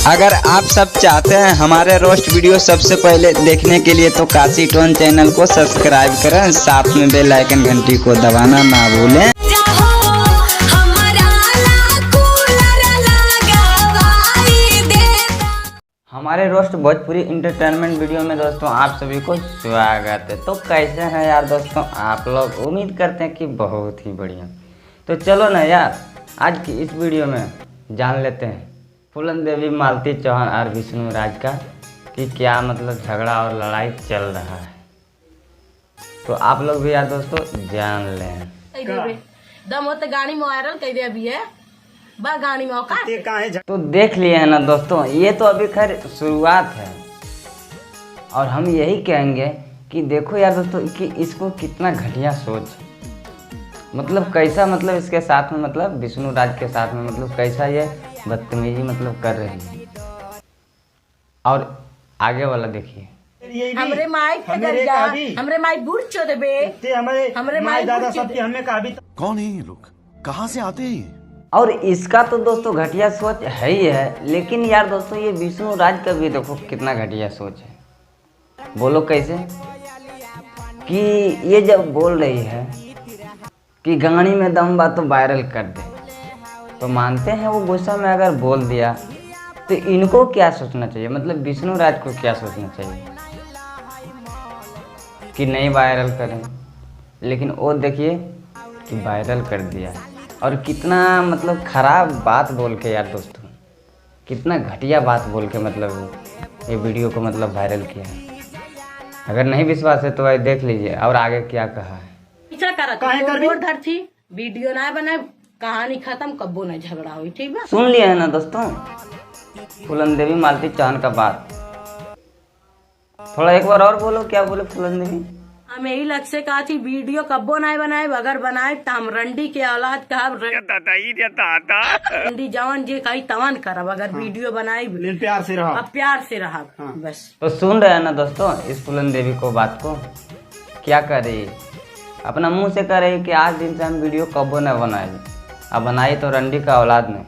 अगर आप सब चाहते हैं हमारे रोस्ट वीडियो सबसे पहले देखने के लिए तो काशी टोन चैनल को सब्सक्राइब करें, साथ में बेल आइकन घंटी को दबाना ना भूलें। हमारे रोस्ट भोजपुरी इंटरटेनमेंट वीडियो में दोस्तों आप सभी को स्वागत है। तो कैसे हैं यार दोस्तों आप लोग, उम्मीद करते हैं कि बहुत ही बढ़िया। तो चलो ना यार, आज की इस वीडियो में जान लेते हैं फूलन देवी मालती चौहान और विष्णु राज का कि क्या मतलब झगड़ा और लड़ाई चल रहा है। तो आप लोग भी यार दोस्तों जान लें। दम होते गाड़ी में वायरल कर दे अभी है गाड़ी में औकात। तो देख लिए है ना दोस्तों, ये तो अभी खैर शुरुआत है और हम यही कहेंगे कि देखो यार दोस्तों कि इसको कितना घटिया सोच, मतलब कैसा, मतलब इसके साथ में, मतलब विष्णु राज के साथ में मतलब कैसा ये बदतमीजी मतलब कर रही है। और आगे वाला देखिए, हमरे माई बूढ़ चोदे बे, हमरे माई दादा सबके हमें कहा भी। कौन है ये लोग, कहाँ से आते हैं? और इसका तो दोस्तों घटिया सोच है ही है, लेकिन यार दोस्तों ये विष्णु राज का भी देखो कितना घटिया सोच है। बोलो कैसे कि ये जब बोल रही है कि गाड़ी में दम बा तो वायरल कर दे, तो मानते हैं वो गुस्सा में अगर बोल दिया तो इनको क्या सोचना चाहिए, मतलब विष्णु राज को क्या सोचना चाहिए कि नहीं वायरल करें। लेकिन वो देखिए कि वायरल कर दिया और कितना मतलब खराब बात बोल के यार दोस्तों, कितना घटिया बात बोल के मतलब ये वीडियो को मतलब वायरल किया है। अगर नहीं विश्वास है तो भाई देख लीजिए और आगे क्या कहा है। थी वीडियो ना बनाए, कहानी खत्म, कब्बो ना झगड़ा हुई। ठीक है, सुन लिया है ना दोस्तों फूलन देवी मालती चौहान का बात। थोड़ा एक बार और बोलो, क्या बोले फूलन देवी? हम यही लक्ष्य से कहा थी वीडियो कब्बो ना बनाए, अगर बनाए तो हम रंडी के औलाद कहब, रंडी जवान जी कही तवन करब, अगर वीडियो बनाए प्यार से रहा, प्यार से रहा। हाँ। बस तो सुन रहे हैं ना दोस्तों इस फूलन देवी को, बात को क्या कर रही है, अपना मुंह से कह रही कि आज दिन से हम वीडियो कब्बो न बनाए, अब बनाई तो रंडी का औलाद ने।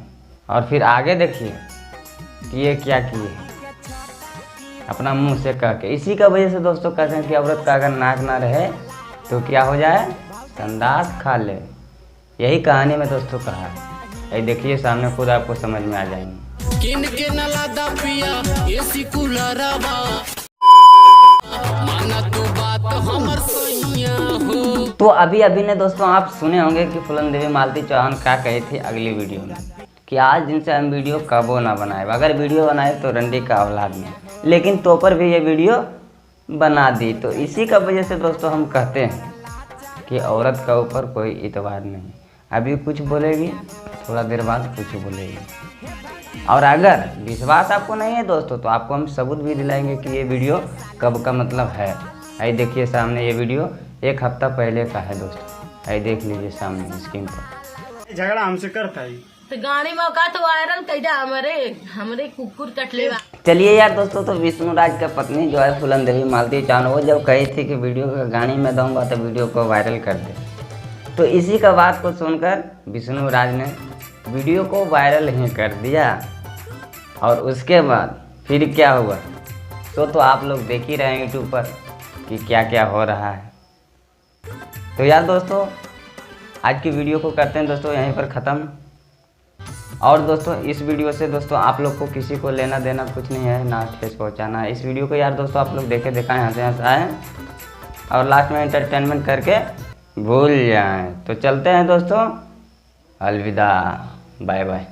और फिर आगे देखिए कि ये क्या किए अपना मुंह से कह के। इसी का वजह से दोस्तों कहते हैं कि औरत का अगर नाक ना रहे तो क्या हो जाए, संडास खा ले। यही कहानी में दोस्तों कहा है, ये देखिए सामने खुद आपको समझ में आ जाएंगे। तो अभी ने दोस्तों आप सुने होंगे कि फूलन देवी मालती चौहान क्या कही थी अगली वीडियो में कि आज दिन से हम वीडियो कबो ना बनाए, अगर वीडियो बनाए तो रंडी का औलाद में। लेकिन तो पर भी ये वीडियो बना दी। तो इसी का वजह से दोस्तों हम कहते हैं कि औरत का ऊपर कोई इतबार नहीं, अभी कुछ बोलेगी थोड़ा देर बाद कुछ बोलेगी। और अगर विश्वास आपको नहीं है दोस्तों तो आपको हम सबूत भी दिलाएंगे कि ये वीडियो कब का मतलब है। आई देखिए सामने ये वीडियो 1 हफ्ता पहले का है दोस्तों, आई देख लीजिए सामने स्क्रीन पर। झगड़ा हमसे करता है तो गाड़ी में औकात तो वायरल कर दे, हमरे कुकुर कट ले। चलिए यार दोस्तों, तो विष्णु राज का पत्नी जो है फूलन देवी मालती चौहान, वो जब कही थी कि वीडियो का गाड़ी में दूंगा तो वीडियो को वायरल कर दे, तो इसी का बात को सुनकर विष्णु राज ने वीडियो को वायरल ही कर दिया। और उसके बाद फिर क्या हुआ तो आप लोग देख ही रहे हैं यूट्यूब पर कि क्या क्या हो रहा है। तो यार दोस्तों आज की वीडियो को करते हैं दोस्तों यहीं पर ख़त्म। और दोस्तों इस वीडियो से दोस्तों आप लोग को किसी को लेना देना कुछ नहीं है, ना ठेस पहुंचाना है। इस वीडियो को यार दोस्तों आप लोग देखे दिखाएं, हंसे और लास्ट में एंटरटेनमेंट करके भूल जाएं। तो चलते हैं दोस्तों, अलविदा, बाय बाय।